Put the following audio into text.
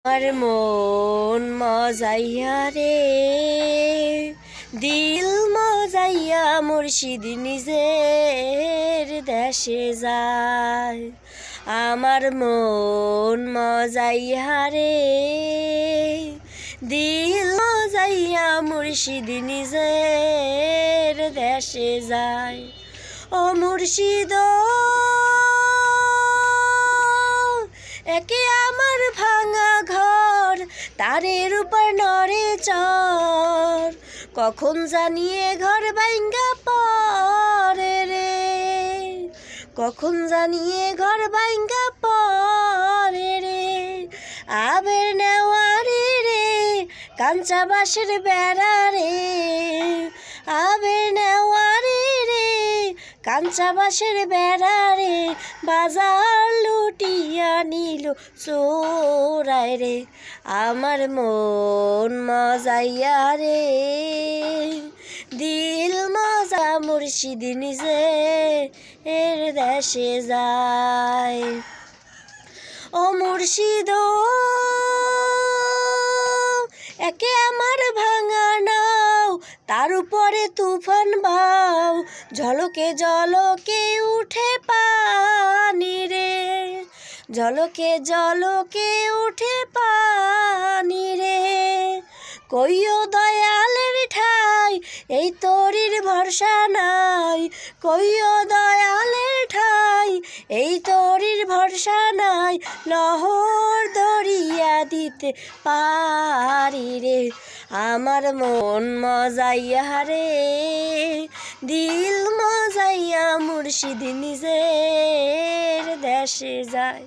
আমার মন মজাইয়া রে, দিল মজাইয়া মুর্শিদ নিজের দেশে যায়। আমার মন মজাইয়া রে, দিল মজাইয়া মুর্শিদ নিজের দেশে যায়। ও মুর্শিদ একে আমার ভাঙা ঘর, তারের উপর নড়ে চর, কখন জানিয়ে ঘর ভাঙ্গা পড়ে রে, কখন জানিয়ে ঘর ভাঙ্গা পড়ে রে। আবের নেওয়ারে রে, কাঞ্চা বাঁশের বেড়া রে, আবের নেওয়ারে রে, কাঞ্চা বাঁশের বেড়া রে, বাজার লুটিয়া নিল চোরাই রে। আমার মন মজাইয়া রে, দিল মজা মুর্শিদ নিজের দেশে যায়। ও মুর্শিদ একে আমার ভাঙা নাও, তার উপরে তুফান বাও, ঝলকে ঝলকে উঠে পানি রে, ঝলকে ঝলকে উঠে পানি রে। কইও দয়ালের ঠাই এই তরির ভরসা নাই, কইও দয়ালের ঠাই এই তরির ভরসা নাই, লহর দরিয়া দিতে পারি রে। আমার মন মজাইয়া রে, দিল মজাইয়া মুর্শিদ নিজের দেশে যায়।